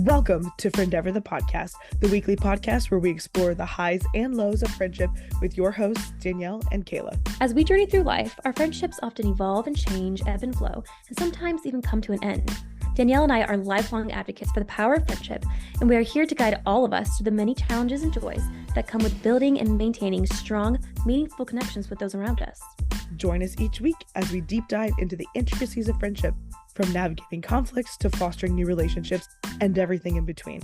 Welcome to Friendeavor, the podcast, the weekly podcast where we explore the highs and lows of friendship with your hosts, Danielle and Kayla. As we journey through life, our friendships often evolve and change, ebb and flow, and sometimes even come to an end. Danielle and I are lifelong advocates for the power of friendship, and we are here to guide all of us through the many challenges and joys that come with building and maintaining strong, meaningful connections with those around us. Join us each week as we deep dive into the intricacies of friendship, from navigating conflicts to fostering new relationships and everything in between.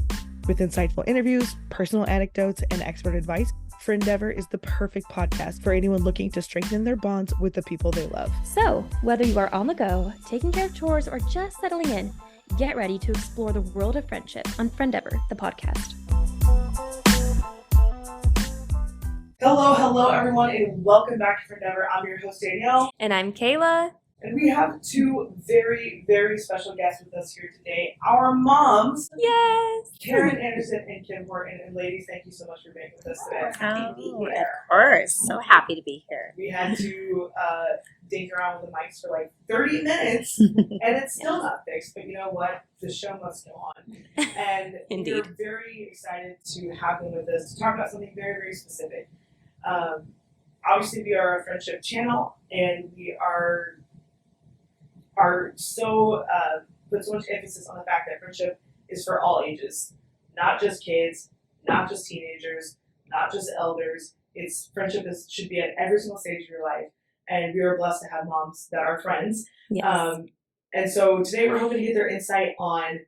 With insightful interviews, personal anecdotes, and expert advice, Friendeavor is the perfect podcast for anyone looking to strengthen their bonds with the people they love. So, whether you are on the go, taking care of chores, or just settling in, get ready to explore the world of friendship on Friendeavor, the podcast. Hello, everyone, and welcome back to Friendeavor. I'm your host, Danielle. And I'm Kayla. And we have two very, very special guests with us here today. Our moms, Yes! Karen Anderson and Kim Horton. And ladies, thank you so much for being with us today. Oh, of course. So happy to be here. We had to dink around with the mics for like 30 minutes, and it's still not fixed. But you know what? The show must go on. And Indeed. We're very excited to have them with us to talk about something very, very specific. Obviously, we are a friendship channel, and we are so put so much emphasis on the fact that friendship is for all ages, not just kids, not just teenagers, not just elders. Should be at every single stage of your life, and we are blessed to have moms that are friends. Yes. And so today we're hoping to get their insight on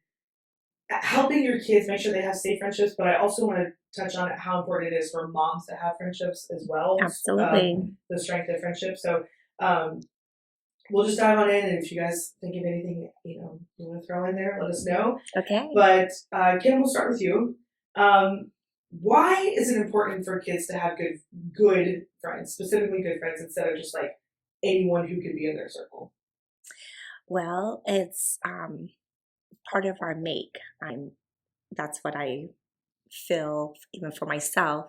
helping your kids make sure they have safe friendships. But I also want to touch on how important it is for moms to have friendships as well. Absolutely. The strength of friendship. So. We'll just dive on in, and if you guys think of anything, you want to throw in there, let us know. Okay. But Kim, we'll start with you. Why is it important for kids to have good friends, specifically good friends, instead of just like anyone who could be in their circle? Well, it's part of our make. That's what I feel, even for myself.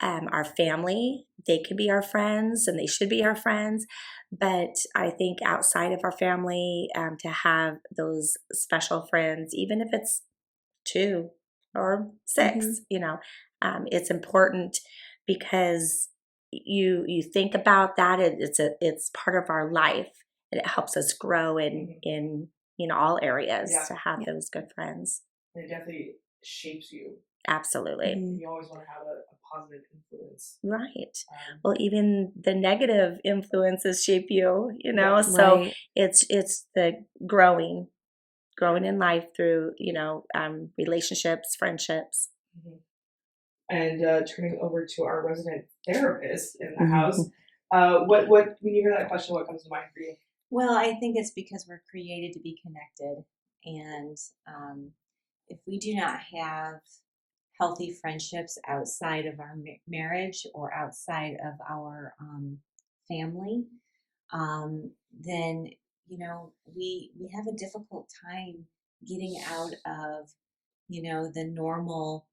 Our family, they can be our friends, and they should be our friends. But I think outside of our family, to have those special friends, even if it's 2 or 6, it's important because you think about that. It's part of our life, and it helps us grow in all areas to have those good friends. And it definitely shapes you. Absolutely. You always want to have a positive influence. Right. Well, even the negative influences shape you, so right. it's the growing in life through, relationships, friendships. Mm-hmm. And turning over to our resident therapist in the house, what when you hear that question, what comes to mind for you? Well, I think it's because we're created to be connected, and if we do not have healthy friendships outside of our marriage or outside of our family, then we have a difficult time getting out of the normal.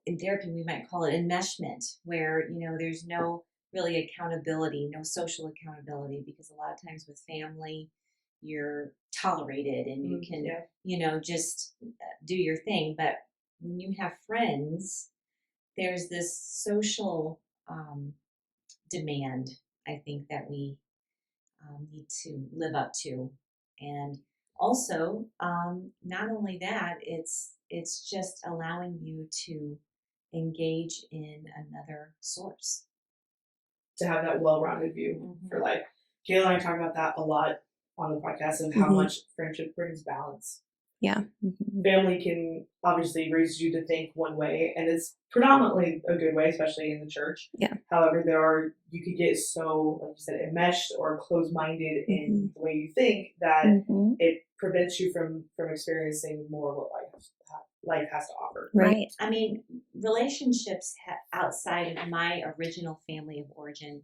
In therapy, we might call it enmeshment, where there's no really accountability, no social accountability, because a lot of times with family, you're tolerated and you can, just do your thing. But when you have friends, there's this social demand, I think, that we need to live up to. And also, not only that, it's just allowing you to engage in another source. To have that well-rounded view for life. Kayla and I talk about that a lot on the podcast, of how much friendship brings balance. Yeah. Family can obviously raise you to think one way, and it's predominantly a good way, especially in the church. Yeah. However, you could get so, like you said, enmeshed or closed-minded in the way you think that it prevents you from experiencing more of what life has to offer. Right. I mean, relationships outside of my original family of origin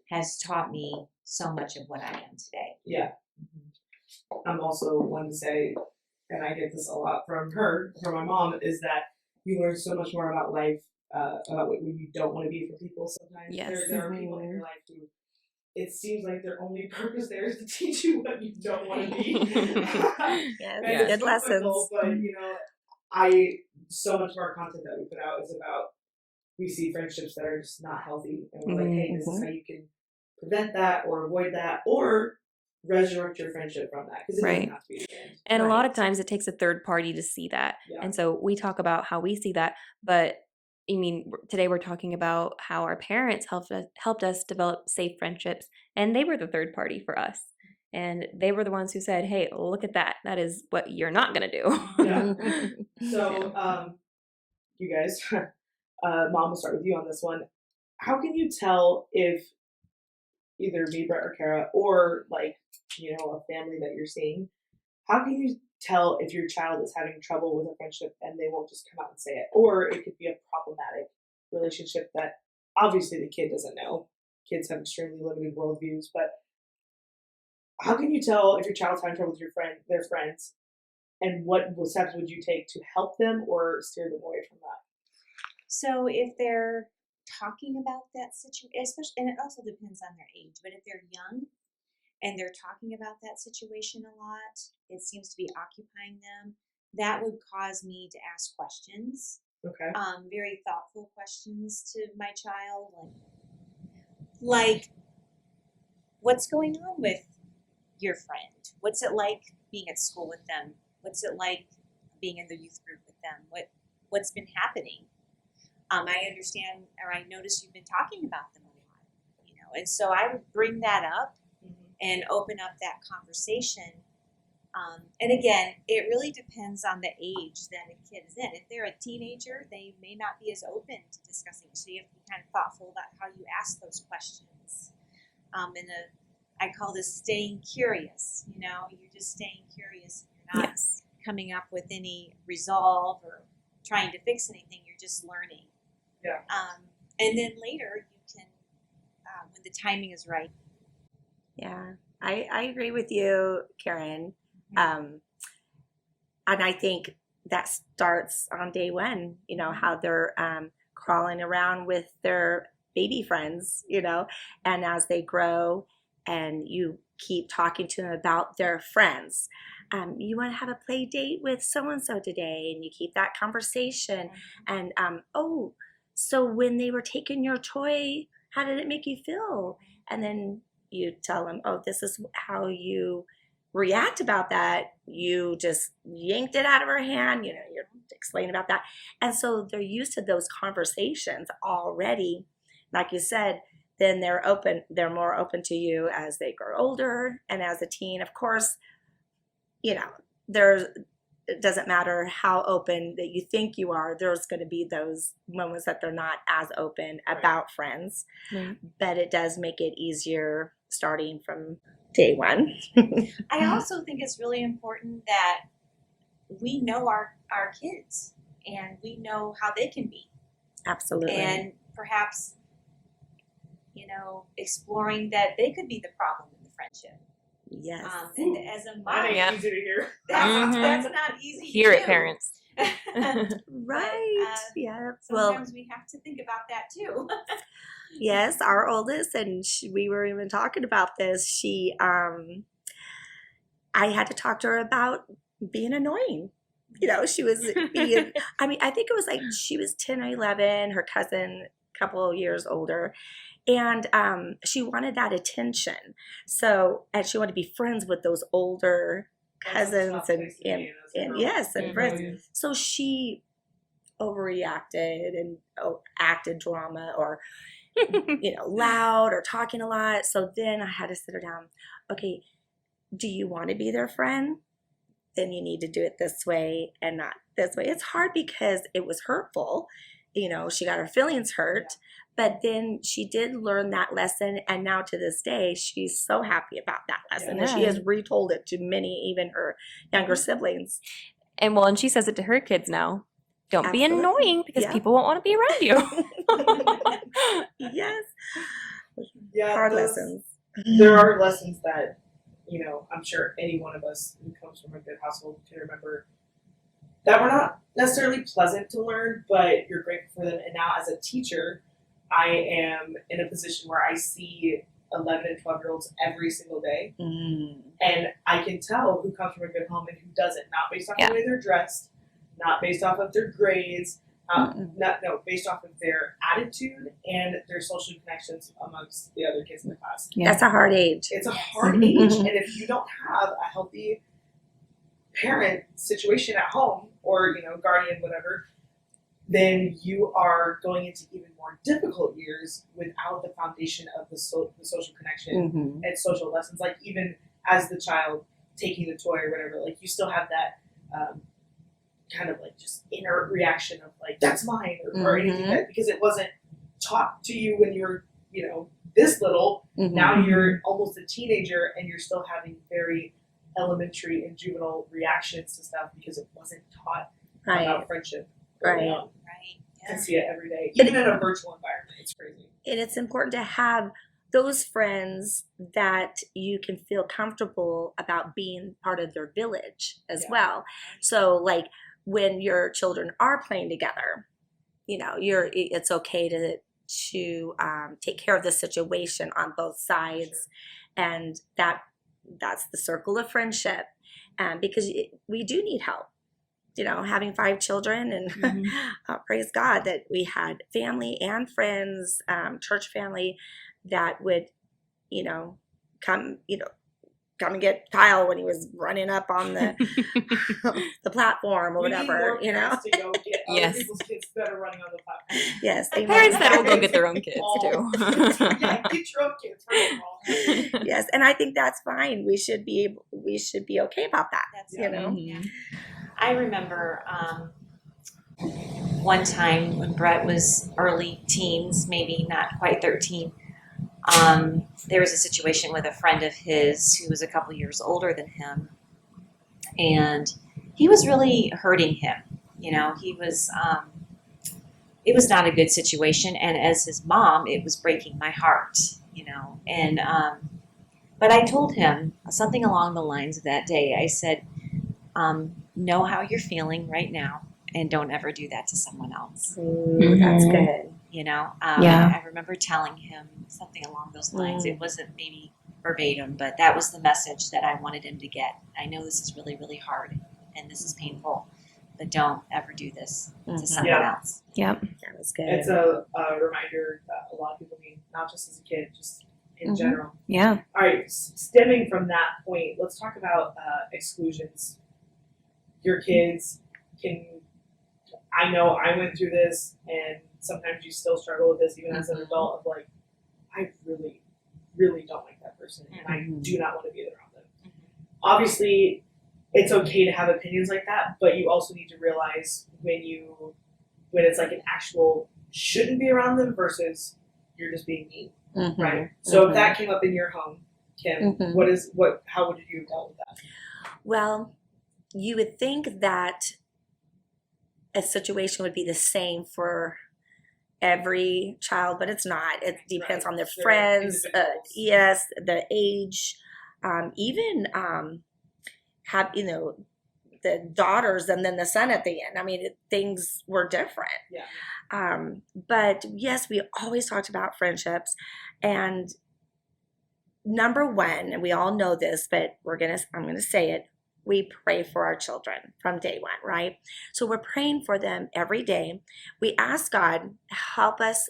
has taught me so much of what I am today. Yeah. I'm also one to say, and I get this a lot from my mom, is that you learn so much more about life, about what you don't want to be for people sometimes. Yes. There are people in your life who it seems like their only purpose there is to teach you what you don't want to be. Yes, And it's good difficult, lessons. But so much of our content that we put out is about, we see friendships that are just not healthy, and we're like, hey, this is how you can prevent that or avoid that or resurrect your friendship from that, because it doesn't have to be the end. And a lot of times it takes a third party to see that. Yeah. And so we talk about how we see that, but I mean, today we're talking about how our parents helped us develop safe friendships, and they were the third party for us. And they were the ones who said, hey, look at that. That is what you're not going to do. Yeah. So, you guys, Mom, we'll start with you on this one. How can you tell if either me, Brett, or Kara, or like, a family that you're seeing, how can you tell if your child is having trouble with a friendship and they won't just come out and say it? Or it could be a problematic relationship that obviously the kid doesn't know. Kids have extremely limited worldviews, but how can you tell if your child's having trouble with their friends, and what steps would you take to help them or steer them away from that? So if they're talking about that situation, especially, and it also depends on their age, but if they're young and they're talking about that situation a lot, it seems to be occupying them, that would cause me to ask questions. Okay. Very thoughtful questions to my child, like what's going on with your friend? What's it like being at school with them? What's it like being in the youth group with them? What's been happening? I understand, or I notice you've been talking about them a lot, and so I would bring that up and open up that conversation. And again, it really depends on the age that a kid is in. If they're a teenager, they may not be as open to discussing it, so you have to be kind of thoughtful about how you ask those questions. I call this staying curious. You're just staying curious. You're not coming up with any resolve or trying to fix anything. You're just learning. Yeah. And then later you can, when the timing is right. Yeah, I agree with you, Karen. And I think that starts on day one, how they're crawling around with their baby friends, and as they grow and you keep talking to them about their friends. You want to have a play date with so-and-so today, and you keep that conversation. And, so when they were taking your toy, how did it make you feel? And then you tell them, oh, this is how you react about that. You just yanked it out of her hand. You're explaining about that. And so they're used to those conversations already. Like you said, then they're more open to you as they grow older. And as a teen, of course, it doesn't matter how open that you think you are, there's going to be those moments that they're not as open about friends. Right. But it does make it easier starting from day one. I also think it's really important that we know our kids and we know how they can be. Absolutely. And perhaps, exploring that they could be the problem in the friendship. Yes. And as a mom, That ain't easy to hear. that's not easy Hear to it, do. parents. Right. Yeah. Sometimes we have to think about that too. Yes, our oldest, and we were even talking about this. She, I had to talk to her about being annoying. She was being, I think it was like she was 10 or 11, her cousin, a couple of years older. And she wanted that attention. So, and she wanted to be friends with those older cousins and friends. So she overreacted and acted drama or, loud or talking a lot. So then I had to sit her down. Okay, do you want to be their friend? Then you need to do it this way and not this way. It's hard because it was hurtful. She got her feelings hurt. Yeah. But then she did learn that lesson, and now to this day, she's so happy about that lesson. Yeah. And she has retold it to many, even her younger siblings. And she says it to her kids now. Don't be annoying because people won't want to be around you. Yes. Yeah, hard lessons. There are lessons that, I'm sure any one of us who comes from a good household can remember that were not necessarily pleasant to learn, but you're grateful for them. And now as a teacher, I am in a position where I see 11 and 12-year-olds every single day. Mm. And I can tell who comes from a good home and who doesn't, not based off the way they're dressed, not based off of their grades, based off of their attitude and their social connections amongst the other kids in the class. Yeah. That's a hard age. It's a hard age. And if you don't have a healthy parent situation at home or, guardian, whatever, then you are going into even more difficult years without the foundation of the social connection and social lessons. Like even as the child taking the toy or whatever, like you still have that kind of like just inner reaction of like, that's mine or anything that, because it wasn't taught to you when you were, this little. Now you're almost a teenager and you're still having very elementary and juvenile reactions to stuff because it wasn't taught about friendship. Right. Yeah. I see it every day, even in a virtual environment. It's crazy. And it's important to have those friends that you can feel comfortable about being part of their village as well. So like when your children are playing together, it's okay to take care of the situation on both sides. And that's the circle of friendship. Because we do need help. Having 5 children and praise God that we had family and friends, church family that would, come and get Kyle when he was running up on the the platform or whatever, To go get other people's kids that are running on the platform. Yes, And parents that will go get their own kids too. Yeah, get your own kids. First of all. Yes, and I think that's fine. We should be okay about that. That's Mm-hmm. I remember one time when Brett was early teens, maybe not quite 13, there was a situation with a friend of his who was a couple years older than him, and he was really hurting him. He was, it was not a good situation, and as his mom, it was breaking my heart, and, but I told him something along the lines of that day. I said, know how you're feeling right now and don't ever do that to someone else. Ooh, that's good. I remember telling him something along those lines. It wasn't maybe verbatim, but that was the message that I wanted him to get. I know this is really, really hard and this is painful, but don't ever do this to someone else. Yep. That was good. It's a reminder that a lot of people need, not just as a kid, just in general. Yeah. All right, stemming from that point, let's talk about exclusions. Your kids I know I went through this, and sometimes you still struggle with this even as an adult of like, I really, really don't like that person, and I do not want to be around them. Obviously, it's okay to have opinions like that, but you also need to realize when it's like an actual shouldn't be around them versus you're just being mean, right? So if that came up in your home, Kim, how would you have dealt with that? Well, you would think that a situation would be the same for every child, but it's not. It depends on their friends, the age, even have the daughters and then the son at the end. I mean, things were different. Yeah. But yes, we always talked about friendships, and number one, and we all know this, but I'm gonna say it. We pray for our children from day one, right? So we're praying for them every day. We ask God, help us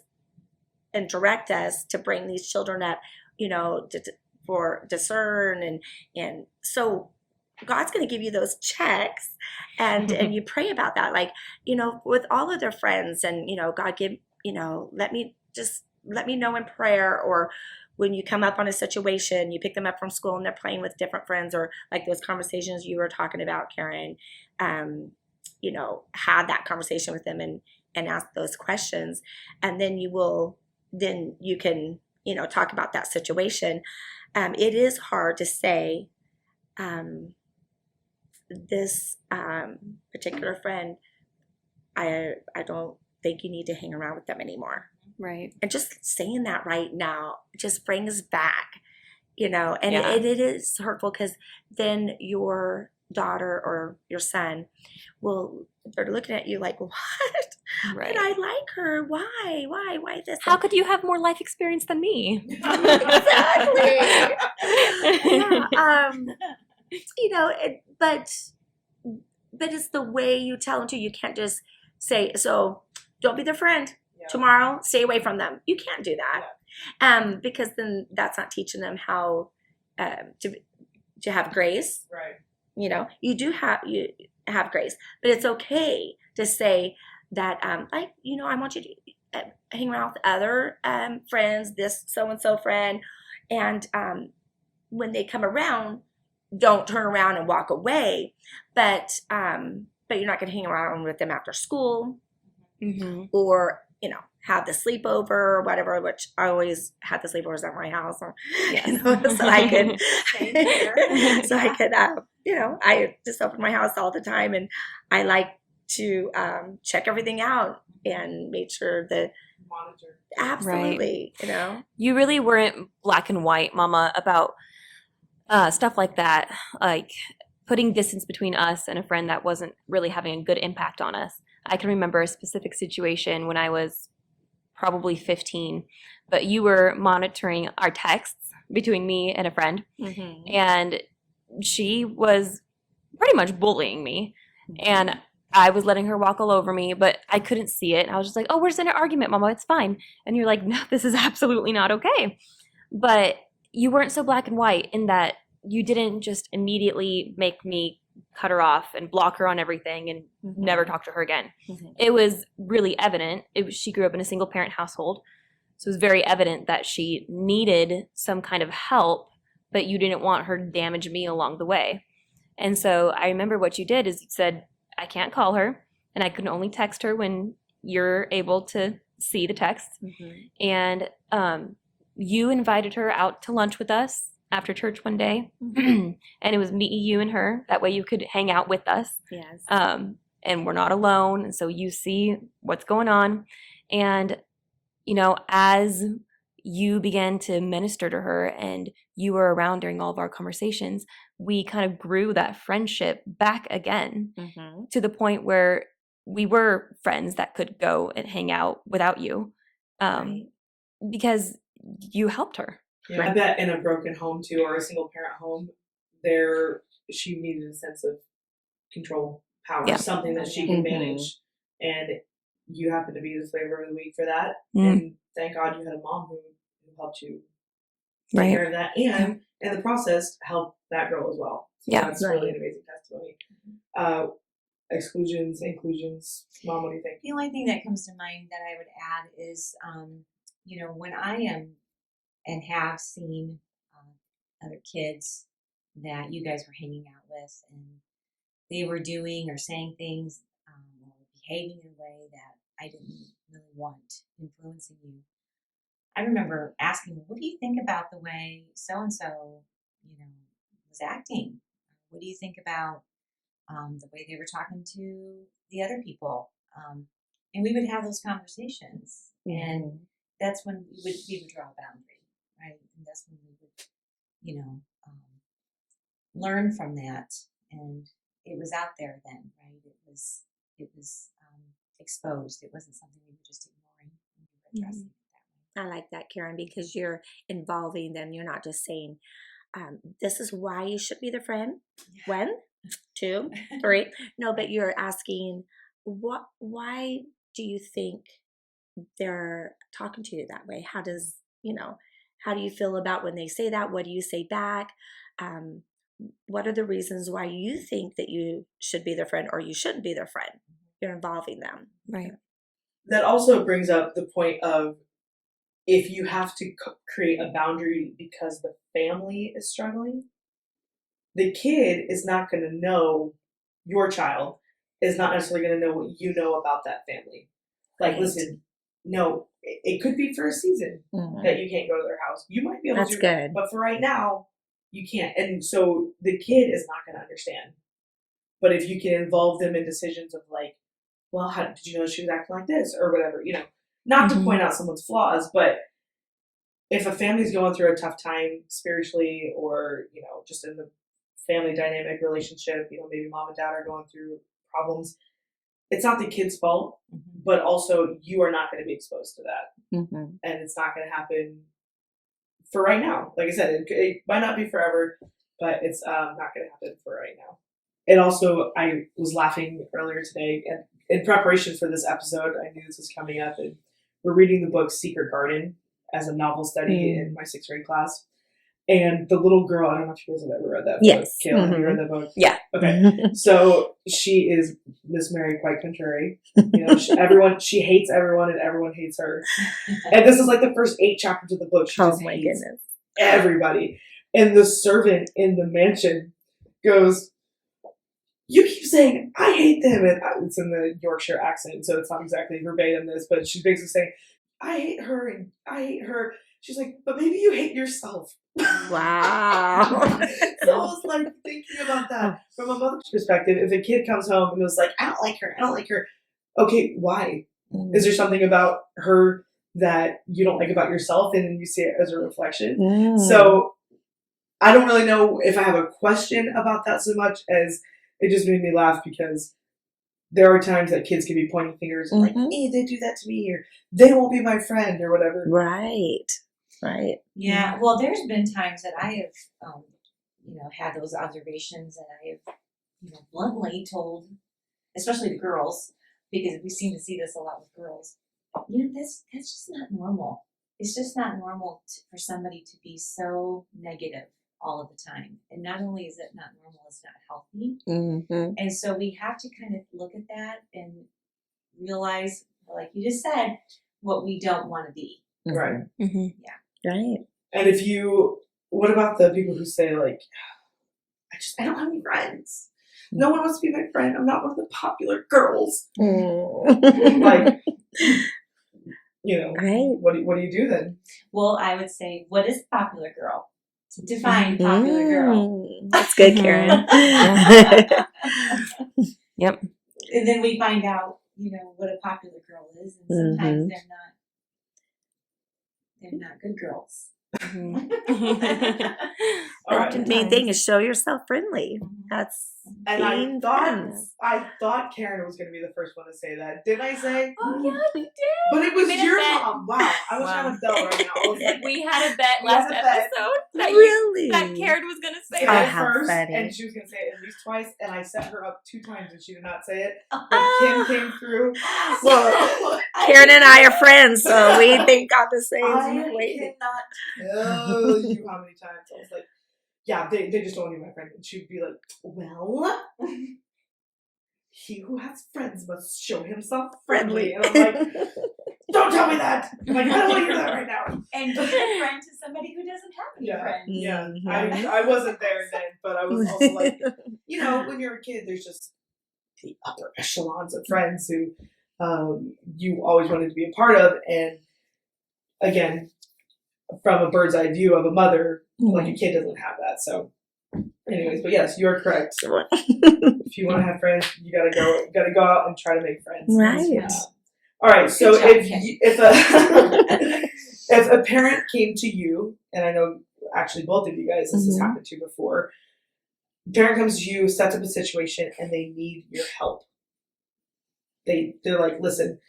and direct us to bring these children up, for discern. And so God's going to give you those checks and you pray about that. Like, with all of their friends and, God let me know in prayer, or when you come up on a situation, you pick them up from school and they're playing with different friends, or like those conversations you were talking about, Karen, have that conversation with them and ask those questions. And then you can, talk about that situation. It is hard to say, this particular friend, I don't think you need to hang around with them anymore. Right. And just saying that right now just brings back, and it is hurtful, because then you're daughter or your son will, they're looking at you like, what? Right. And I like her. Why this? How could you have more life experience than me? Exactly. Yeah. You know, but it's the way you tell them to. You can't just say, so don't be their friend tomorrow. Stay away from them. You can't do that. Because then that's not teaching them how to have grace. Right. You know, you have grace, but it's okay to say that, like, you know, I want you to hang around with other friends, this so-and-so friend, and when they come around, don't turn around and walk away, but you're not going to hang around with them after school, or, you know, have the sleepover or whatever, which I always had the sleepovers at my house, you know, so I could, you know, I just open my house all the time, and I like to check everything out and make sure that Monitor. Absolutely, you know. You really weren't black and white, Mama, about stuff like that, like putting distance between us and a friend that wasn't really having a good impact on us. I can remember a specific situation when I was probably 15, but you were monitoring our texts between me and a friend, and she was pretty much bullying me, and I was letting her walk all over me, but I couldn't see it. I was just like, oh, we're just in an argument, Mama, it's fine. And you're like, no, this is absolutely not okay. But you weren't so black and white in that you didn't just immediately make me cut her off and block her on everything and never talk to her again. It was really evident. She grew up in a single parent household. So it was very evident that she needed some kind of help, but you didn't want her to damage me along the way. And so I remember what you did is you said, I can't call her, and I can only text her when you're able to see the text. And you invited her out to lunch with us after church one day, and it was me, you, and her. That way you could hang out with us. Yes. And we're not alone, and so you see what's going on. And, you know, as you began to minister to her and you were around during all of our conversations, we kind of grew that friendship back again to the point where we were friends that could go and hang out without you, because you helped her. Yeah, I bet in a broken home too, or a single parent home, she needed a sense of control, power, something that she can manage, and you happen to be the flavor of the week for that. And thank God you had a mom who helped you take care of that, and in the process help that girl as well. So that's really an amazing testimony. Exclusions, inclusions, Mom, what do you think? The only thing that comes to mind that I would add is, you know, when I am and have seen other kids that you guys were hanging out with, and they were doing or saying things or behaving in a way that I didn't really want, influencing you. I remember asking, what do you think about the way so-and-so, you know, was acting? What do you think about the way they were talking to the other people? And we would have those conversations. And that's when we would draw a boundary, right? And that's when we would, you know, learn from that. And it was out there then, right? It was exposed. It wasn't something we were just ignoring when we were addressing it. I like that, Karen, because you're involving them. You're not just saying, this is why you should be their friend. When? 2, 3. No, but you're asking, why do you think they're talking to you that way? How do you feel about when they say that? What do you say back? What are the reasons why you think that you should be their friend or you shouldn't be their friend? You're involving them. Right. That also brings up the point of, if you have to create a boundary because the family is struggling, the kid is not going to know, your child is not necessarily going to know what you know about that family. Like, listen, no, it could be for a season that you can't go to their house. You might be able to, good. But for right now, you can't. And so the kid is not going to understand. But if you can involve them in decisions of like, well, how did you know she was acting like this or whatever, you know, not to point out someone's flaws, but if a family's going through a tough time spiritually or, you know, just in the family dynamic relationship, maybe mom and dad are going through problems, it's not the kid's fault, but also you are not going to be exposed to that. And it's not going to happen for right now. Like I said, it might not be forever, but it's not going to happen for right now. And also, I was laughing earlier today, and in preparation for this episode, I knew this was coming up, and we're reading the book Secret Garden as a novel study in my 6th grade class. And the little girl, I don't know if you guys have ever read that book. Kayla, have you read that book? Yeah. Okay. So she is Miss Mary quite contrary. She hates everyone and everyone hates her. And this is like the first 8 chapters of the book. She just hates everybody. And the servant in the mansion goes, "You keep saying, I hate them." And it's in the Yorkshire accent, so it's not exactly verbatim this, but she's basically saying, "I hate her and I hate her." She's like, "But maybe you hate yourself." Wow. So I was like thinking about that from a mother's perspective. If a kid comes home and was like, "I don't like her. Okay, why? Is there something about her that you don't like about yourself, and then you see it as a reflection? So I don't really know if I have a question about that so much as it just made me laugh, because there are times that kids can be pointing fingers and like, "Hey, they do that to me," or "They won't be my friend," or whatever. Right. Yeah. Well, there's been times that I have, had those observations, and I have, bluntly told, especially the girls, because we seem to see this a lot with girls. That's just not normal. It's just not normal for somebody to be so negative all of the time. And not only is it not normal, it's not healthy. And so we have to kind of look at that and realize, like you just said, what we don't want to be. Right. Yeah. Right. And what about the people who say like, I don't have any friends. No one wants to be my friend. I'm not one of the popular girls. Like, right. What do you do then? Well, I would say, what is popular girl? Define popular girl. That's good, Karen. Yep. And then we find out, what a popular girl is, and sometimes they're not good girls. All right. The main thing is show yourself friendly. That's And being friends. I thought Karen was going to be the first one to say that. Didn't I say? Oh, yeah, you did. But it was We made a your bet. mom. Wow. I was trying to bell right now. I was like, We had a bet We had last a bet. episode that Really? that Karen was going to say say Oh, it that. how first, funny. and she was going to say it at least twice, and I set her up 2 times and she did not say it. But Kim came through. Well, Karen and I are friends, so we think got the same I way. cannot tell you how many times I was like, yeah, they just don't want to be my friend. And she'd be like, well, he who has friends must show himself friendly. And I'm like, don't tell me that. I'm like, I don't want to hear that right now. And be a friend to somebody who doesn't have any friends. Yeah. Mhm. I wasn't there then, but I was also like, when you're a kid, there's just the upper echelons of friends who you always wanted to be a part of. And again, from a bird's eye view of a mother, like a kid doesn't have that. So anyways, but yes, you're correct. If you want to have friends, you gotta go out and try to make friends. Right. Yeah. All right. So Good job, if a parent came to you, and I know actually both of you guys, this has happened to before. Parent comes to you, sets up a situation, and they need your help. They're like, listen,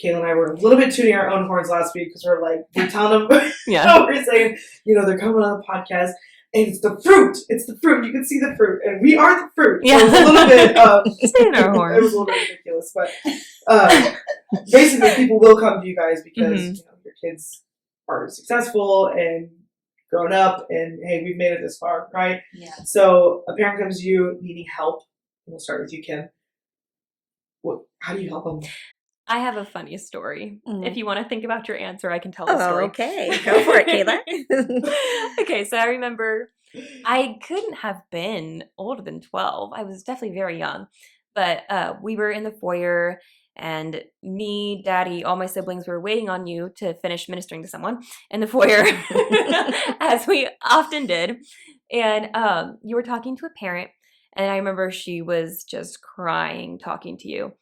Kayla and I were a little bit tooting our own horns last week because we're telling them, we're saying, they're coming on the podcast, and it's the fruit. It's the fruit. You can see the fruit, and we are the fruit. Yeah. So it was a little bit, Stay in our horns. it was a little bit ridiculous, but basically, people will come to you guys because your kids are successful and grown up, and hey, we've made it this far, right? Yeah. So a parent comes to you needing help. We'll start with you, Kim. How do you help them? I have a funny story. If you want to think about your answer, I can tell the story. Okay. Go for it, Kayla. Okay, so I remember I couldn't have been older than 12. I was definitely very young. But we were in the foyer, and me, Daddy, all my siblings were waiting on you to finish ministering to someone in the foyer, as we often did. And you were talking to a parent, and I remember she was just crying talking to you.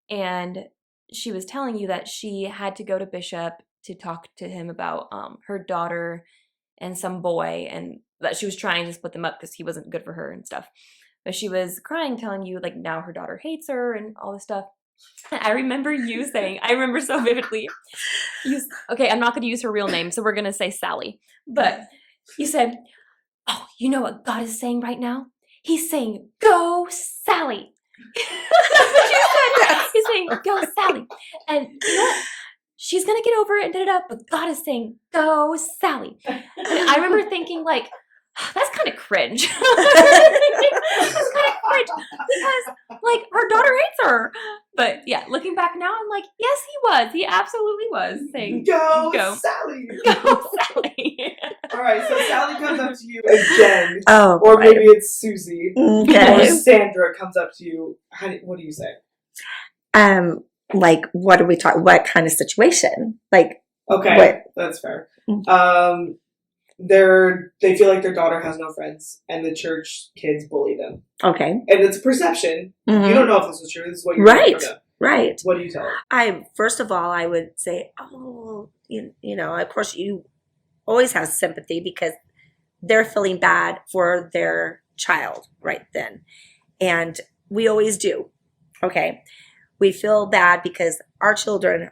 And she was telling you that she had to go to Bishop to talk to him about her daughter and some boy, and that she was trying to split them up because he wasn't good for her and stuff. But she was crying, telling you like now her daughter hates her and all this stuff. And I remember you saying, I remember so vividly. Okay, I'm not going to use her real name, so we're going to say Sally. But you said, "Oh, you know what God is saying right now? He's saying, go, Sally." That's what you said. He's saying, go, Sally. And you know what? She's going to get over it and da-da-da, but God is saying, go, Sally. And I remember thinking, like, that's kind of cringe. That's kind of cringe because, like, her daughter hates her. But yeah, looking back now, I'm like, yes, he was. He absolutely was saying, Go, Sally. go, Sally. All right, so Sally comes up to you again. Oh, Or right. maybe it's Susie. Okay. Or Sandra comes up to you. What do you say? Like, what are we talking? What kind of situation? Like, Okay, what? that's fair. Mm. They feel like their daughter has no friends, and the church kids bully them. Okay. And it's a perception. Mhm. You don't know if this is true. This is what you're Right. hearing from them. Right. What do you tell them? First of all, I would say, you know, of course, you always have sympathy because they're feeling bad for their child right then, and we always do. Okay. We feel bad because our children,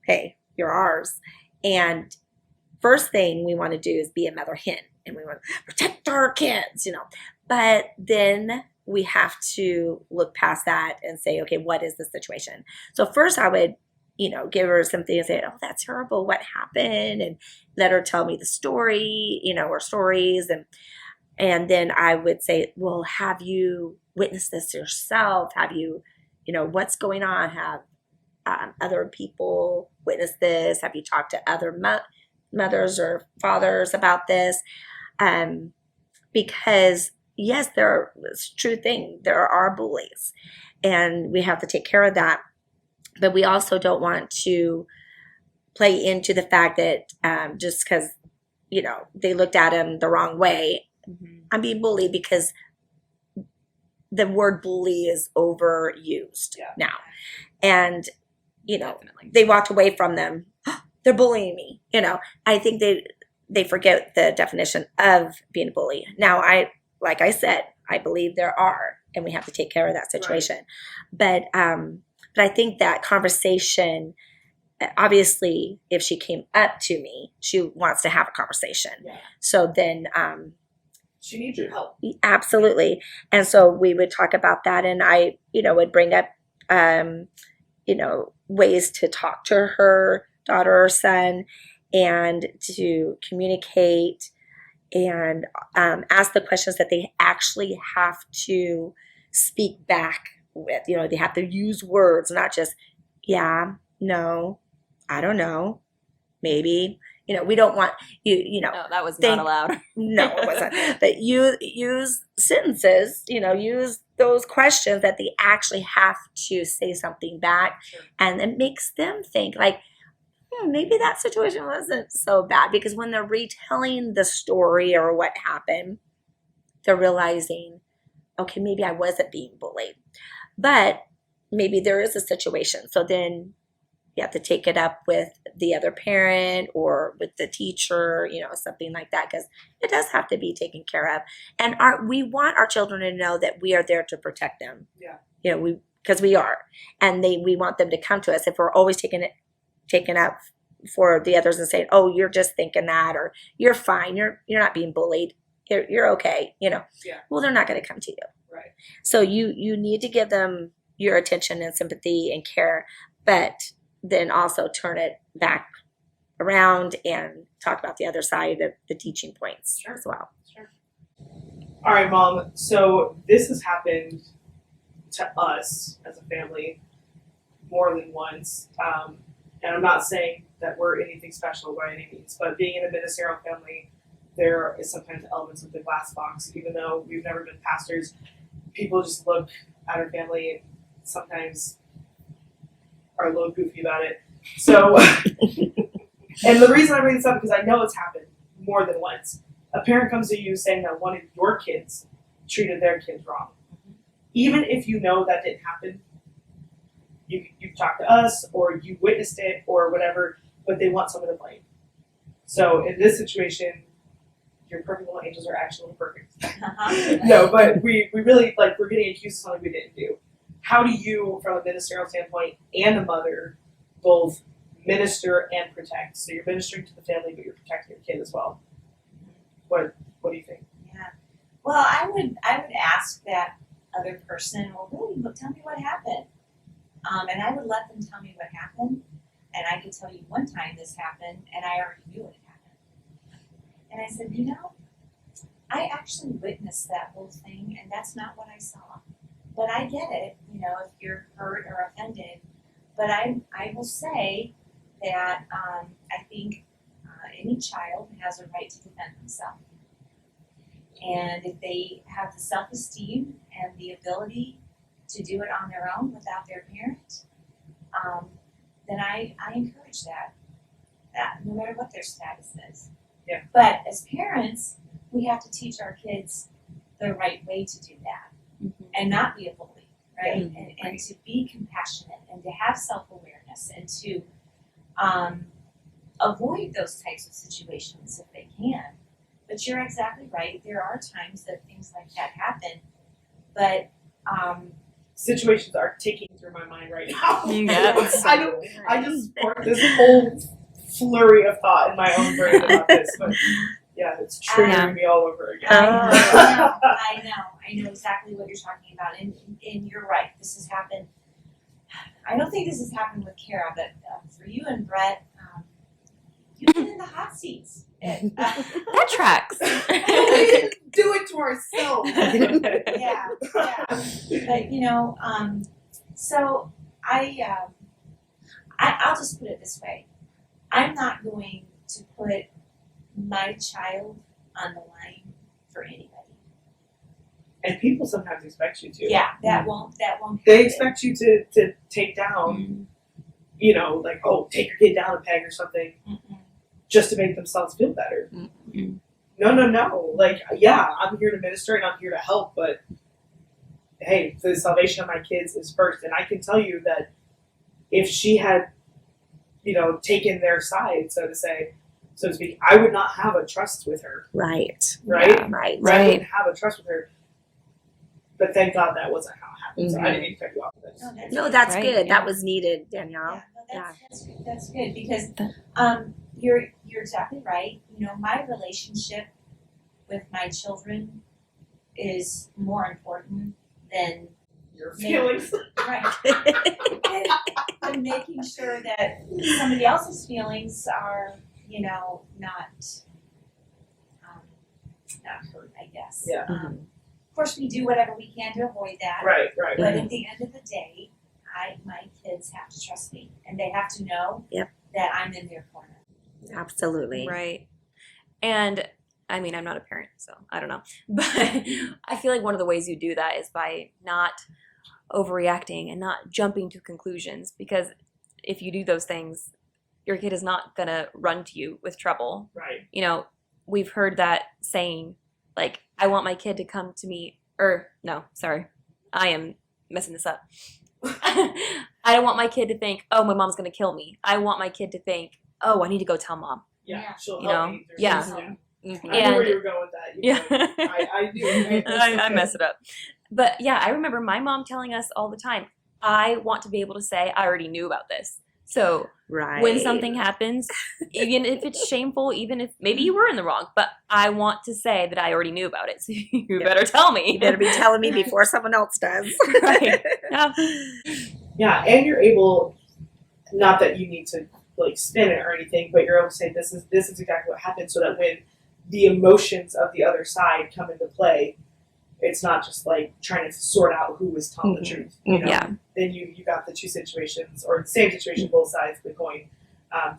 hey, you're ours. And first thing we want to do is be a mother hen and we want to protect our kids, you know. But then we have to look past that and say, okay, what is the situation? So first I would, you know, give her something and say, oh, that's horrible. What happened? And let her tell me the story, you know, or stories. And then I would say, well, have you witnessed this yourself? Have you, you know, what's going on? Have other people witnessed this? Have you talked to other mothers or fathers about this? Because yes, it's a true thing. There are bullies, and we have to take care of that. But we also don't want to play into the fact that just because, you know, they looked at him the wrong way, I'm being bullied, because the word bully is overused now. And, you know, Definitely. they walked away from them. They're bullying me. You know, I think they forget the definition of being a bully. Now, like I said, I believe there are, and we have to take care of that situation. Right. But I think that conversation, obviously, if she came up to me, she wants to have a conversation. Yeah. So then, she needs your help. Absolutely. And so we would talk about that, and I, you know, would bring up, you know, ways to talk to her daughter or son and to communicate and ask the questions that they actually have to speak back with. You know, they have to use words, not just, yeah, no, I don't know, maybe. You know, we don't want you know. No, that was not allowed. No, it wasn't. But you use sentences, you know, use those questions that they actually have to say something back. Sure. And it makes them think like, maybe that situation wasn't so bad, because when they're retelling the story or what happened, they're realizing, okay, maybe I wasn't being bullied, but maybe there is a situation. So then you have to take it up with the other parent or with the teacher, you know, something like that, because it does have to be taken care of. And we want our children to know that we are there to protect them. Yeah. You know, because we are, and we want them to come to us. If we're always taking up for the others and saying, oh, you're just thinking that, or you're fine, you're not being bullied, you're okay, you know. Yeah. Well, they're not going to come to you. Right. So you need to give them your attention and sympathy and care, but then also turn it back around and talk about the other side of the teaching points as well. Sure. All right, Mom. So this has happened to us as a family more than once. And I'm not saying that we're anything special by any means, but being in a ministerial family, there is sometimes elements of the glass box. Even though we've never been pastors, people just look at our family and sometimes are a little goofy about it. So, and the reason I bring this up is because I know it's happened more than once. A parent comes to you saying that one of your kids treated their kids wrong. Even if you know that didn't happen, you've talked to us or you witnessed it or whatever, but they want someone to blame. So in this situation, your perfect little angels are actually perfect. Uh-huh. No, but we really, like, we're getting accused of something we didn't do. How do you, from a ministerial standpoint and a mother, both minister and protect? So you're ministering to the family, but you're protecting your kid as well. What do you think? Yeah. Well, I would ask that other person, well, really, tell me what happened. And I would let them tell me what happened. And I could tell you one time this happened, and I already knew it happened. And I said, I actually witnessed that whole thing, and that's not what I saw. But I get it, if you're hurt or offended. But I will say that I think any child has a right to defend themselves. And if they have the self-esteem and the ability to do it on their own without their parent, then I encourage that no matter what their status is. Yeah. But as parents, we have to teach our kids the right way to do that and not be a bully, right? And to be compassionate and to have self-awareness and to avoid those types of situations if they can. But you're exactly right. There are times that things like that happen, but Situations are ticking through my mind right now. Yeah. I just sparked this whole flurry of thought in my own brain about this, but yeah, it's triggering me all over again. I know exactly what you're talking about, and you're right. This has happened. I don't think this has happened with Kara, but for you and Brett, you've been in the hot seats. That tracks. We do it to ourselves. Yeah. But so I'll just put it this way: I'm not going to put my child on the line for anybody. And people sometimes expect you to. Yeah, that won't. They happen. expect you to take down, like, take your kid down a peg or something, just to make themselves feel better. No. Like, yeah, I'm here to minister and I'm here to help, but hey, the salvation of my kids is first. And I can tell you that if she had, taken their side, so to speak, I would not have a trust with her. Right. Right? Yeah, right. I wouldn't have a trust with her. But thank God that wasn't how it happened. So I didn't expect you off of this. No, that's Right, good. yeah. That was needed, Danielle. Yeah, that's good because you're exactly right. My relationship with my children is more important than Your feelings. right. and making sure that somebody else's feelings are, not hurt, I guess. Yeah. Of course, we do whatever we can to avoid that. Right. But at the end of the day, my kids have to trust me, and they have to know that I'm in their corner. Absolutely. Right. And I mean, I'm not a parent, so I don't know. But I feel like one of the ways you do that is by not overreacting and not jumping to conclusions. Because if you do those things, your kid is not going to run to you with trouble. Right. We've heard that saying, like, I want my kid to come to me, I am messing this up. I don't want my kid to think, oh, my mom's going to kill me. I want my kid to think, oh, I need to go tell mom. Yeah. She'll You help know? me. Yeah. I knew And- where you were going with that. Yeah. I do. I mess it up. But yeah, I remember my mom telling us all the time, I want to be able to say I already knew about this. So Right. when something happens, even if it's shameful, even if maybe you were in the wrong, but I want to say that I already knew about it. So you better tell me. You better be telling me before someone else does. Right. Yeah. Yeah, and you're able, not that you need to like spin it or anything, but you're able to say this is exactly what happened, so that when the emotions of the other side come into play, it's not just like trying to sort out who was telling the truth. Yeah. Then you got the two situations, or the same situation, both sides of the coin,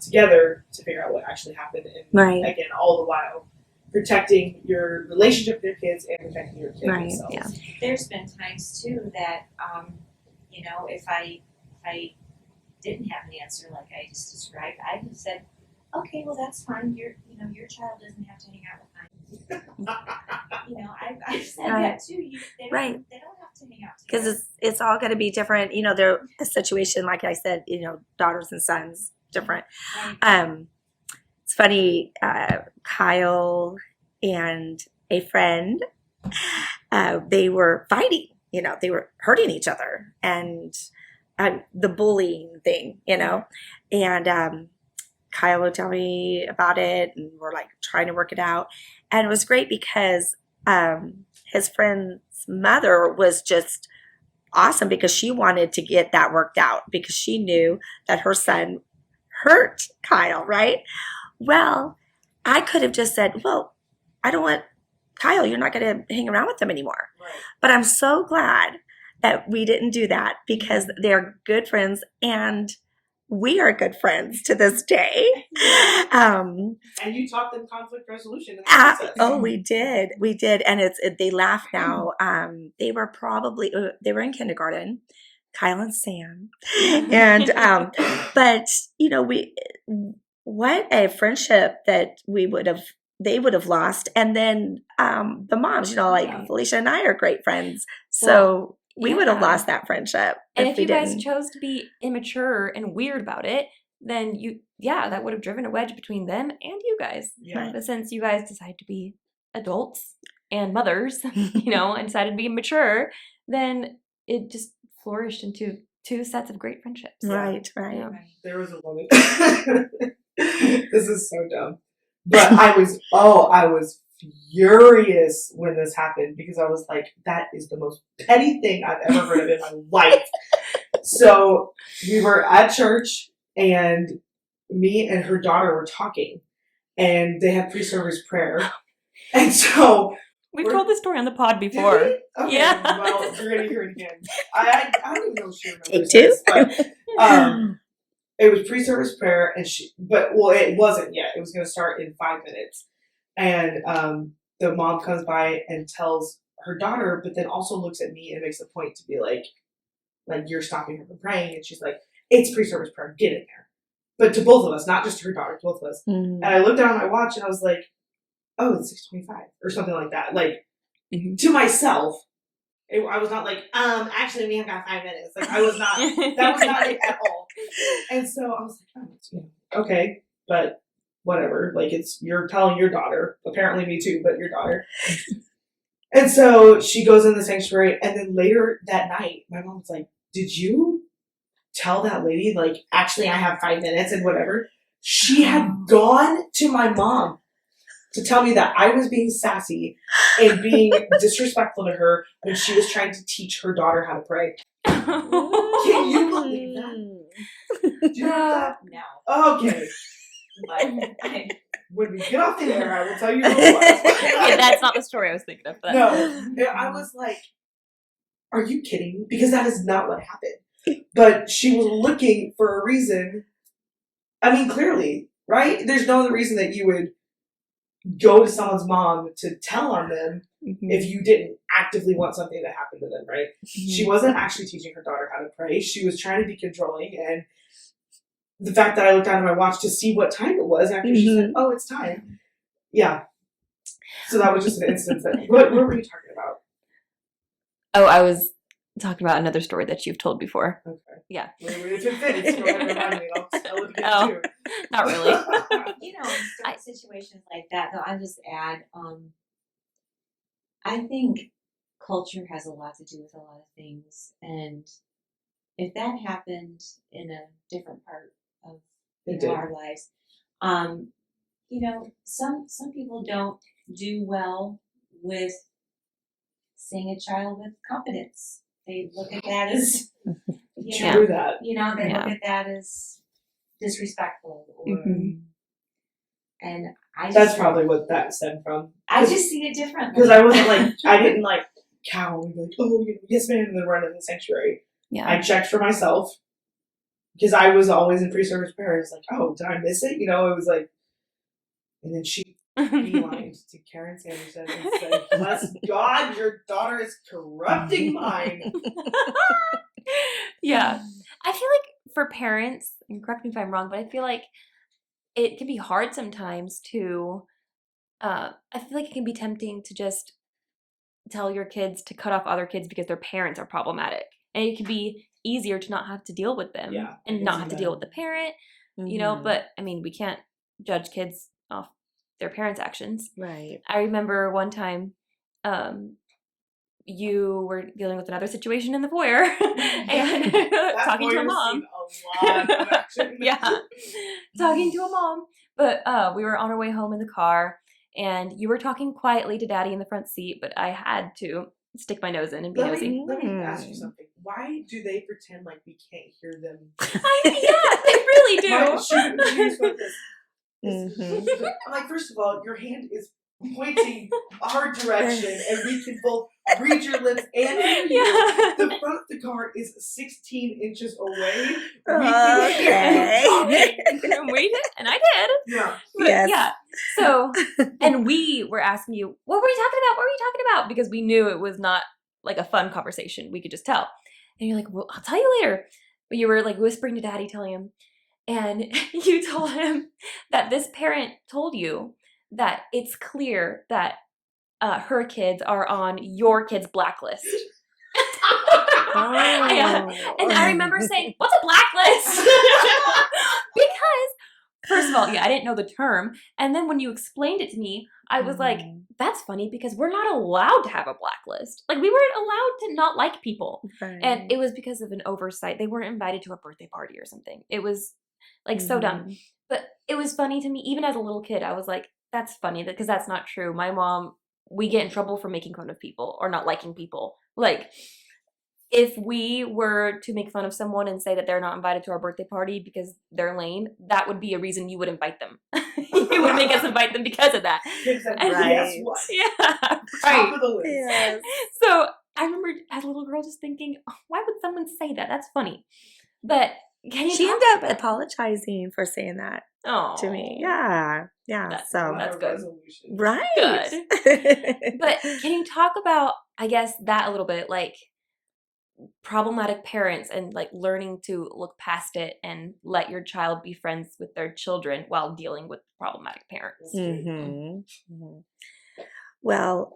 together to figure out what actually happened. And Right. again, all the while protecting your relationship with your kids and protecting your kids Right. themselves. Yeah. There's been times too that, if I didn't have an answer like I just described, I have said, okay, well that's fine. Your child doesn't have to hang out with mine. I've said that too. They don't have to hang out together. Because it's all going to be different. There a situation, like I said, daughters and sons, different. Right. It's funny, Kyle and a friend, they were fighting, they were hurting each other, and the bullying thing, and Kyle would tell me about it, and we're like trying to work it out. And it was great because his friend's mother was just awesome, because she wanted to get that worked out, because she knew that her son hurt Kyle, right? Well, I could have just said, well, I don't want Kyle, you're not going to hang around with them anymore. Right. But I'm so glad that we didn't do that, because they're good friends, and we are good friends to this day. And you taught them conflict resolution in the process. Oh, we did. And they laugh now. They were in kindergarten, Kyle and Sam. And, but what a friendship that they would have lost. And then, the moms, Felicia and I are great friends. So we would have lost that friendship. And if you guys chose to be immature and weird about it, then that would have driven a wedge between them and you guys. Yeah. But since you guys decided to be adults and mothers, and decided to be mature, then it just flourished into two sets of great friendships. Right. Yeah. There was a woman. This is so dumb. But I was furious when this happened, because I was like, that is the most petty thing I've ever heard of in my life. So we were at church, and me and her daughter were talking, and they had pre-service prayer. And so we've told this story on the pod before. Okay, yeah. Well, you're going to hear it again. I don't even know if she remembers Take two? this, but it was pre-service prayer, and it wasn't yet. It was going to start in 5 minutes. And the mom comes by and tells her daughter, but then also looks at me and makes a point to be like you're stopping her from praying. And she's like, it's pre-service prayer, get in there. But to both of us, not just to her daughter, to both of us. Mm-hmm. And I looked down at my watch, and I was like, oh, it's 6:25 or something like that. Like, to myself, I was not like, actually, we have got 5 minutes. Like, I was not, that was not it at all. And so I was like, oh, okay, but whatever. Like, you're telling your daughter, apparently me too, but your daughter. And so she goes in the sanctuary, and then later that night, my mom was like, did you tell that lady, like, actually I have 5 minutes and whatever? She had gone to my mom to tell me that I was being sassy and being disrespectful to her when she was trying to teach her daughter how to pray. Can you believe that? Do you know that? No. Okay. But when we get off the air, I will tell you who it was. Yeah, that's not the story I was thinking of. But. No. I was like, are you kidding me? Because that is not what happened. But she was looking for a reason. I mean, clearly, right? There's no other reason that you would go to someone's mom to tell on them if you didn't actively want something to happen to them, right? She wasn't actually teaching her daughter how to pray. She was trying to be controlling, and the fact that I looked down at my watch to see what time it was after she said, oh, it's time. Yeah. So that was just an instance that, what were you talking about? Oh, I was talking about another story that you've told before. Okay. Yeah. If it fits, go ahead and remind me. I'll tell it again too. Not really. In situations like that, though, I'll just add, I think culture has a lot to do with a lot of things. And if that happened in a different part of our lives, some people don't do well with seeing a child with confidence. They look at that as, True that. they look at that as disrespectful, or, and that's probably what that stemmed from. I just see it differently. Because I wasn't like, I didn't like cow and be like, oh, yes ma'am, and then run in the sanctuary. Yeah. I checked for myself, because I was always in pre-service prayer. It's like, oh, did I miss it? It was like, and then she beelined to Karen Anderson and said, bless God, your daughter is corrupting mine. Yeah. I feel like for parents, and correct me if I'm wrong, but I feel like it can be hard sometimes to, I feel like it can be tempting to just tell your kids to cut off other kids because their parents are problematic. And it can be easier to not have to deal with them and not have to deal with the parent, but I mean, we can't judge kids off their parents' actions. Right. I remember one time you were dealing with another situation in the foyer and talking to a mom. A lot of action. Yeah, talking to a mom. But we were on our way home in the car, and you were talking quietly to Daddy in the front seat, but I had to stick my nose in and be nosy. Let me ask you something. Why do they pretend like we can't hear them? Yeah, they really do. She was like this. Mm-hmm. I'm like, first of all, your hand is pointing our direction, and we can both read your lips and hear you. Yeah. The front of the car is 16 inches away. We Okay. And we did, and I did. Yeah. But, Yes. Yeah. So, and we were asking you, what were you talking about? What were you talking about? Because we knew it was not like a fun conversation. We could just tell. And you're like, well, I'll tell you later. But you were like whispering to Daddy, telling him. And you told him that this parent told you that it's clear that her kids are on your kid's blacklist. And I remember saying, what's a blacklist? Because, first of all, I didn't know the term. And then when you explained it to me, I was like, that's funny because we're not allowed to have a blacklist. Like, we weren't allowed to not like people. Right. And it was because of an oversight. They weren't invited to a birthday party or something. It was like so dumb. But it was funny to me, even as a little kid. I was like, that's funny because that's not true. My mom, we get in trouble for making fun of people or not liking people. Like, if we were to make fun of someone and say that they're not invited to our birthday party because they're lame, that would be a reason you would invite them. You would make us invite them because of that. Exactly. Right. Yes, what? Yeah. Top Right. of the list. Yes. So I remember as a little girl just thinking, oh, why would someone say that? That's funny. But can you She talk ended up apologizing for saying that Oh, to me. Yeah. Yeah. That's So That's good. Resolution. right. Good. But can you talk about, I guess, that a little bit, like problematic parents and like learning to look past it and let your child be friends with their children while dealing with problematic parents? Well,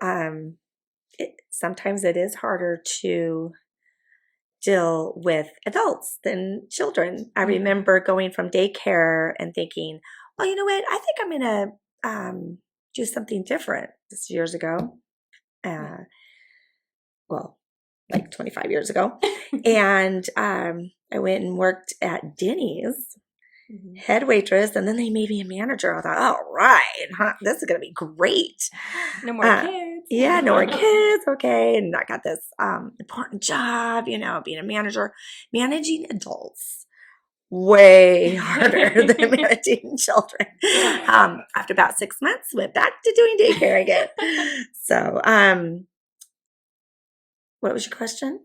sometimes it is harder to deal with adults than children. I remember going from daycare and thinking, well, you know what? I think I'm going to do something different. This is years ago. Well, like 25 years ago. And I went and worked at Denny's, head waitress, and then they made me a manager. I thought, all right, this is going to be great. No more kids. Yeah, no more kids. Okay. And I got this important job, being a manager, managing adults. Way harder than managing children. After about 6 months, went back to doing daycare again. So, what was your question?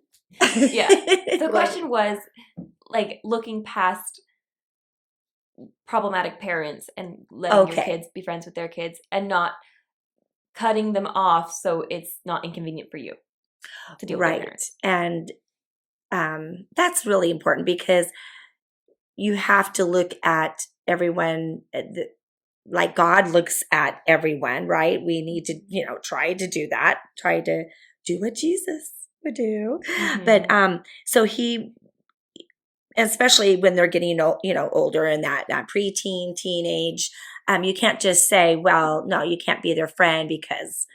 Yeah. The question was like looking past problematic parents and letting your kids be friends with their kids and not cutting them off so it's not inconvenient for you to deal with their parents. And that's really important because you have to look at everyone like God looks at everyone, right? We need to, try to do that, try to do what Jesus would do. But so he, especially when they're getting older in that preteen, teenage, you can't just say, well, no, you can't be their friend because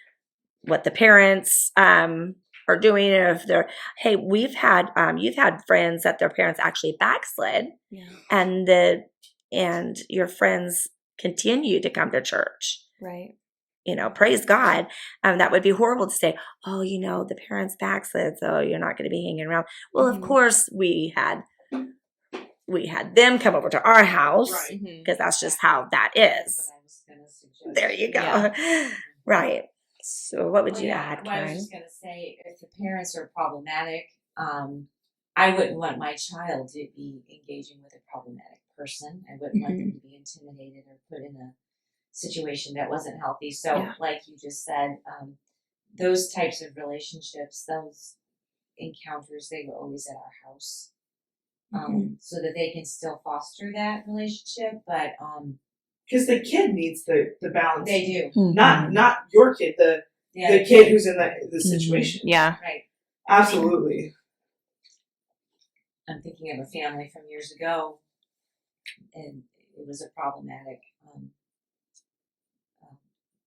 what the parents are doing. If they're, hey, you've had friends that their parents actually backslid, and your friends continue to come to church, right? Praise God. That would be horrible to say, oh, the parents backslid, so you're not going to be hanging around. Well, of course we had them come over to our house because that's just how that is. There you go. Yeah. Right. So what would you add, Karen? I was just going to say, if the parents are problematic, I wouldn't want my child to be engaging with a problematic person. I wouldn't want them to be intimidated or put in a situation that wasn't healthy. So like you just said, those types of relationships, those encounters, they were always at our house. So that they can still foster that relationship, but because the kid needs the balance. They do. Not your kid, the kid who's in the situation. Yeah. Right. Absolutely. I'm thinking of a family from years ago, and it was a problematic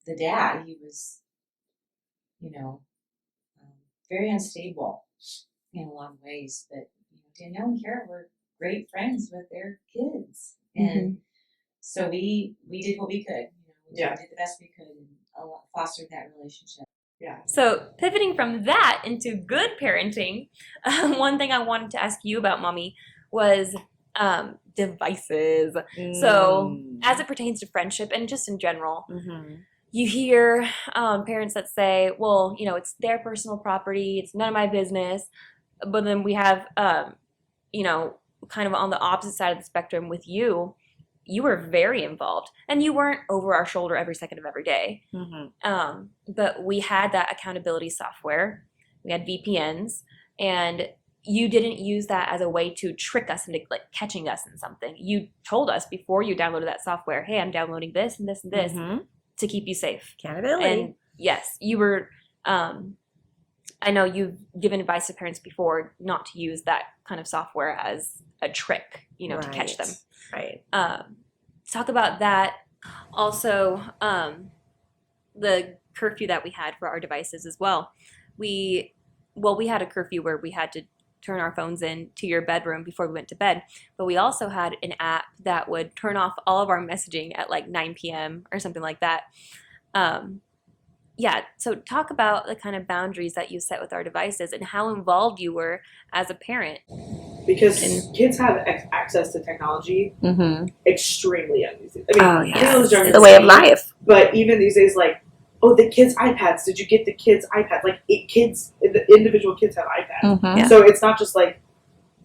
the dad, he was, you know, very unstable in a lot of ways. But Danielle and Kara were great friends with their kids, and so we did what we could. We did the best we could and fostered that relationship. Yeah. So pivoting from that into good parenting, one thing I wanted to ask you about, Mommy, was devices. So as it pertains to friendship and just in general, you hear parents that say, well, it's their personal property, it's none of my business. But then we have, kind of on the opposite side of the spectrum with you. You were very involved, and you weren't over our shoulder every second of every day. But we had that accountability software. We had VPNs, and you didn't use that as a way to trick us into catching us in something. You told us before you downloaded that software, hey, I'm downloading this and this and this to keep you safe. Accountability. And yes, you were, I know you've given advice to parents before not to use that kind of software as a trick, to catch them. Right. Talk about that. Also, the curfew that we had for our devices as well. We had a curfew where we had to turn our phones in to your bedroom before we went to bed. But we also had an app that would turn off all of our messaging at 9 p.m. or something like that. So talk about the kind of boundaries that you set with our devices and how involved you were as a parent. Because kids have access to technology extremely young these days. It's the way of life. But even these days, the kids' iPads. Did you get the kids' iPads? The individual kids have iPads. So it's not just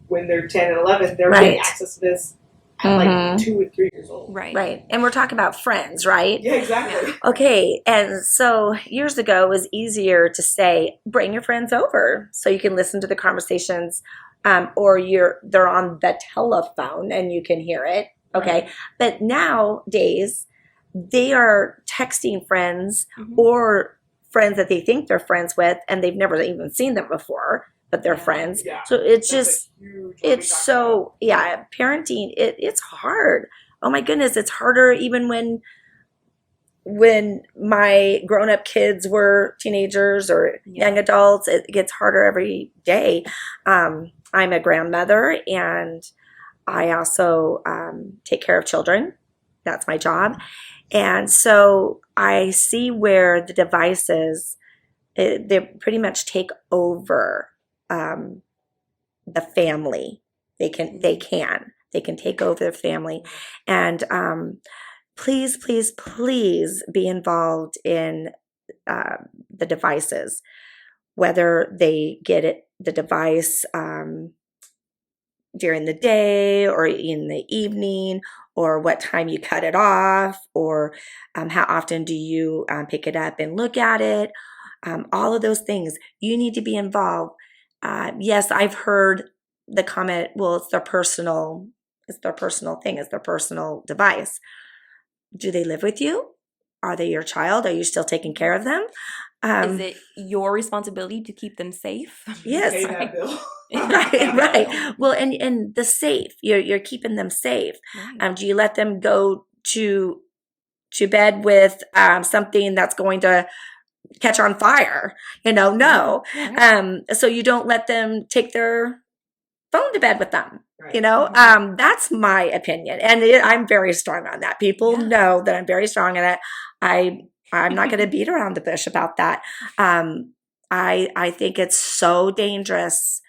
when they're 10 and 11, they're getting access to this at 2 or 3 years old. Right. And we're talking about friends, right? Yeah, exactly. Okay. And so years ago, it was easier to say, bring your friends over so you can listen to the conversations, or they're on the telephone and you can hear it. Okay. But nowadays, they are texting friends or friends that they think they're friends with, and they've never even seen them before, but they're friends. Yeah. So parenting, it's hard. Oh my goodness, it's harder even when my grown-up kids were teenagers or young adults. It gets harder every day. I'm a grandmother, and I also take care of children. That's my job. And so I see where the devices, they pretty much take over the family. They can take over the family. And please, please, please be involved in the devices, whether they get the device during the day or in the evening, or what time you cut it off, or how often do you pick it up and look at it. All of those things, you need to be involved. Yes, I've heard the comment, well, it's their personal thing, it's their personal device. Do they live with you? Are they your child? Are you still taking care of them? Is it your responsibility to keep them safe? Yes. Pay that bill. Right. Well, and the safe, you're keeping them safe. Right. Do you let them go to bed with something that's going to catch on fire? No. Right. So you don't let them take their phone to bed with them. Right. That's my opinion, and I'm very strong on that. People know that I'm very strong on it. I'm not going to beat around the bush about that. I think it's so dangerous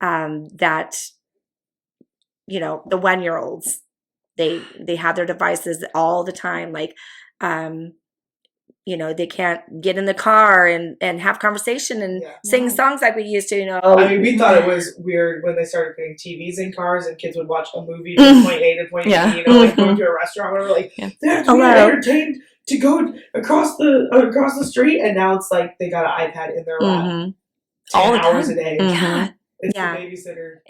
that the 1-year-olds, they have their devices all the time. They can't get in the car and have conversation and sing songs like we used to. We thought it was weird when they started putting TVs in cars and kids would watch a movie from point A to point B. Going to a restaurant where they have to be entertained to go across the street, and now it's they got an iPad in their lap 10 hours a day. It's the babysitter.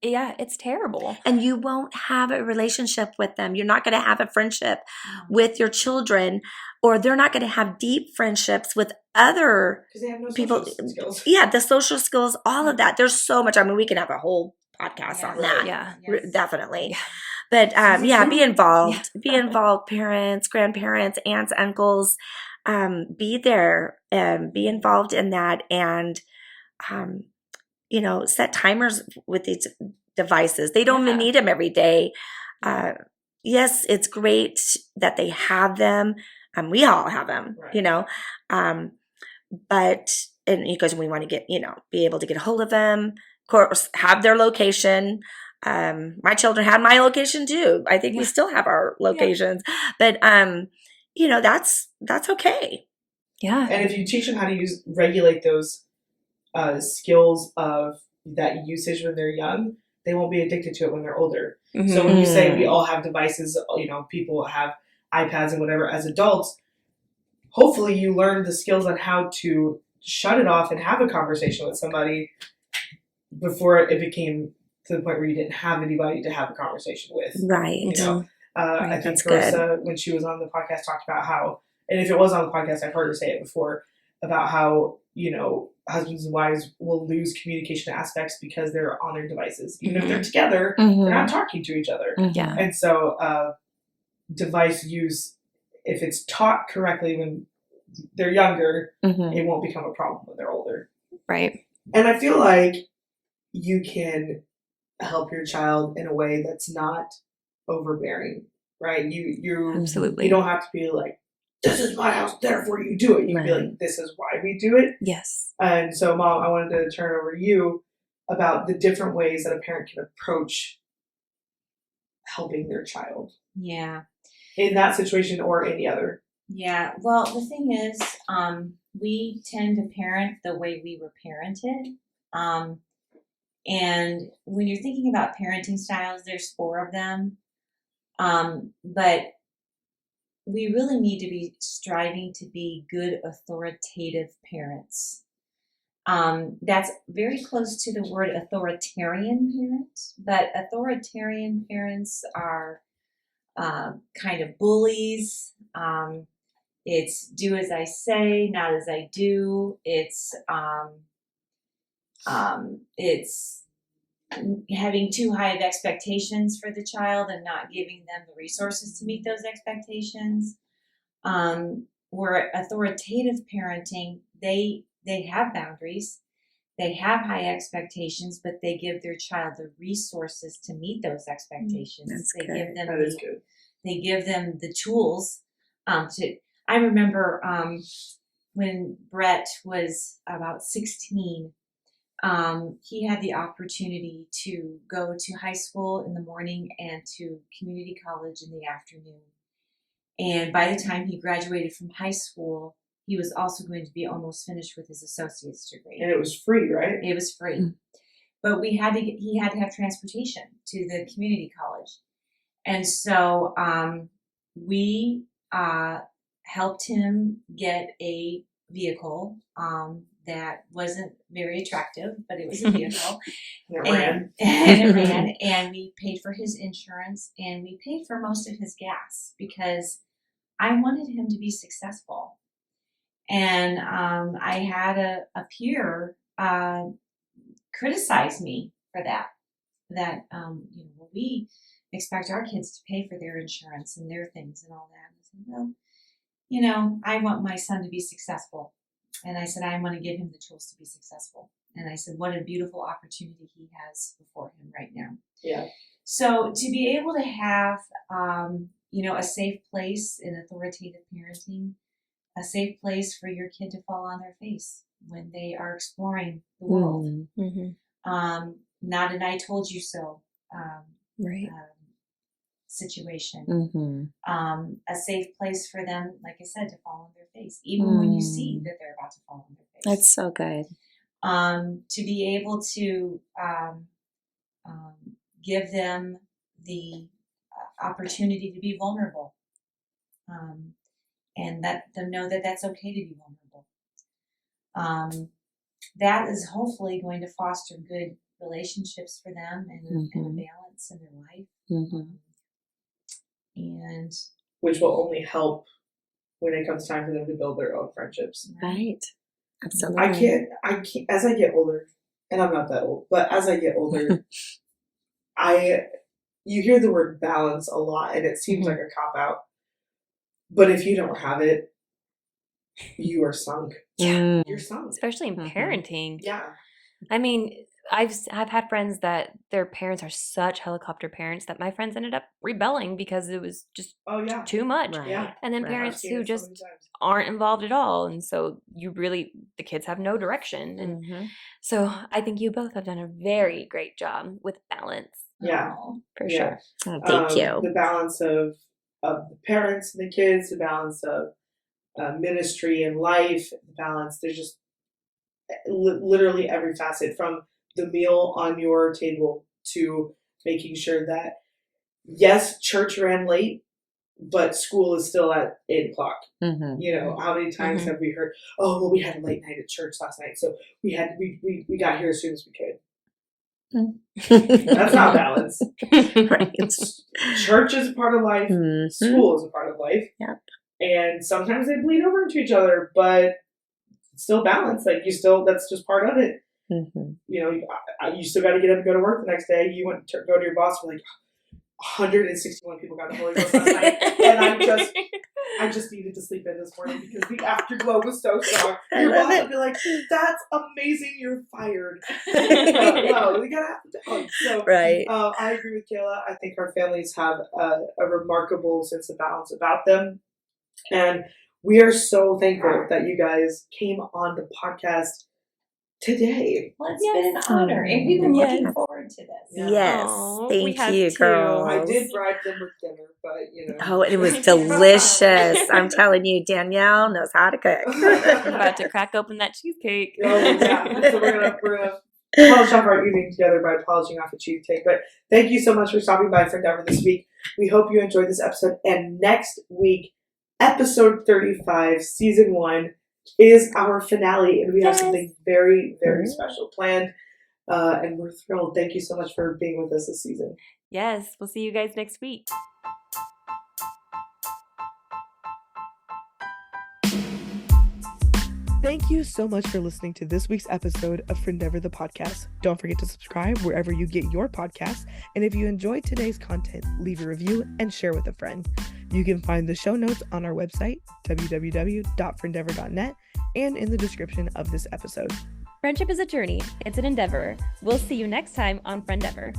It's terrible. And you won't have a relationship with them. You're not going to have a friendship with your children, or they're not going to have deep friendships with other they have no people. Social skills. Yeah, the social skills, all of that. There's so much. We can have a whole podcast on that. Yeah, definitely. Yeah. But be involved. Be involved, parents, grandparents, aunts, uncles. be there and be involved in that, and set timers with these devices. They don't even need them every day. Yes, it's great that they have them. We all have them, Right. but because we want to get, be able to get a hold of them, of course, have their location. My children had my location too. I think we still have our locations, but that's okay. Yeah. And if you teach them how to regulate those skills of that usage when they're young, they won't be addicted to it when they're older. Mm-hmm. So when you say we all have devices, people have iPads and whatever as adults, hopefully you learn the skills on how to shut it off and have a conversation with somebody before it became to the point where you didn't have anybody to have a conversation with. Right. I think Carissa, when she was on the podcast, talked about how, and if it was on the podcast, I've heard her say it before, about how, husbands and wives will lose communication aspects because they're on their devices. Even if they're together, they're not talking to each other. Yeah. And so device use, if it's taught correctly when they're younger, it won't become a problem when they're older. Right. And I feel like you can help your child in a way that's not overbearing, right? You Absolutely. You don't have to be like, this is my house, therefore you do it. You can be like, this is why we do it. Yes. And so, Mom, I wanted to turn it over to you about the different ways that a parent can approach helping their child. Yeah. In that situation or any other. Yeah. Well, the thing is, we tend to parent the way we were parented. And when you're thinking about parenting styles, there's 4 of them. But we really need to be striving to be good, authoritative parents. That's very close to the word authoritarian parent, but authoritarian parents are kind of bullies. It's do as I say, not as I do. It's having too high of expectations for the child and not giving them the resources to meet those expectations. Where authoritative parenting, they have boundaries, they have high expectations, but they give their child the resources to meet those expectations. They give them the tools to. I remember when Brett was about 16. He had the opportunity to go to high school in the morning and to community college in the afternoon. And by the time he graduated from high school, he was also going to be almost finished with his associate's degree. And it was free, right? It was free. But he had to have transportation to the community college. And so we helped him get a vehicle that wasn't very attractive, but it was a vehicle. And it ran. And we paid for his insurance, and we paid for most of his gas because I wanted him to be successful. And I had a peer criticize me for that. We expect our kids to pay for their insurance and their things and all that. I said, well, I want my son to be successful. And I said, I want to give him the tools to be successful. And I said, what a beautiful opportunity he has before him right now. Yeah. So to be able to have, a safe place in authoritative parenting, a safe place for your kid to fall on their face when they are exploring the world. Not an I told you so situation. A safe place for them, like I said, to fall on their face, even when you see that they're about to fall on their face. That's so good. To be able to give them the opportunity to be vulnerable, and let them know that that's okay to be vulnerable. That is hopefully going to foster good relationships for them and a balance in their life. And which will only help when it comes time for them to build their own friendships. Right. Absolutely. I can't, as I get older, and I'm not that old, but as I get older, you hear the word balance a lot, and it seems like a cop-out. But if you don't have it, you are sunk. Mm. You're sunk. Especially in Mhm. parenting. Yeah. I mean, I've had friends that their parents are such helicopter parents that my friends ended up rebelling because it was just Oh yeah. too much. Right. Yeah. And then Right. I've parents seen who it so just many times. aren't involved at all. And so the kids have no direction. And Mhm. so I think you both have done a very great job with balance. Yeah. Oh, For Yeah. sure. Oh, thank you. The balance of the parents and the kids, the balance of ministry and life, the balance. There's just literally every facet, from the meal on your table to making sure that, yes, church ran late, but school is still at 8:00. Mhm. You know, how many times Mhm. have we heard, oh, well, we had a late night at church last night, so we got here as soon as we could. That's not balance. Right. Church is a part of life. Mhm. School is a part of life. Yep. And sometimes they bleed over into each other, but it's still balance. Like that's just part of it. Mhm. You know, you still got to get up and go to work the next day. You went to go to your boss and like, 161 people got the Holy Ghost last night, and I just needed to sleep in this morning because the afterglow was so strong. Your boss would be like, "That's amazing, you're fired." No, we gotta have to dog. So, Right. I agree with Kayla. I think our families have a remarkable sense of balance about them, and we are so thankful that you guys came on the podcast today. well, it's been an honor, and we've been looking forward to this. Yeah. Yes. Aw, we Thank have you, too. girls. I did bribe them with dinner, but you know. Oh, it was delicious. I'm telling you, Danielle knows how to cook. I'm about to crack open that cheesecake. Oh yeah. So we're gonna polish off our evening together by polishing off a cheesecake. But thank you so much for stopping by Friendeavor this week. We hope you enjoyed this episode. And next week, episode 35, season 1, is our finale, and we have something very, very special planned. And we're thrilled. Thank you so much for being with us this season. Yes, we'll see you guys next week. Thank you so much for listening to this week's episode of Friendeavor the podcast. Don't forget to subscribe wherever you get your podcasts. And if you enjoyed today's content, leave a review and share with a friend. You can find the show notes on our website, www.friendeavor.net, and in the description of this episode. Friendship is a journey. It's an endeavor. We'll see you next time on Friendeavor.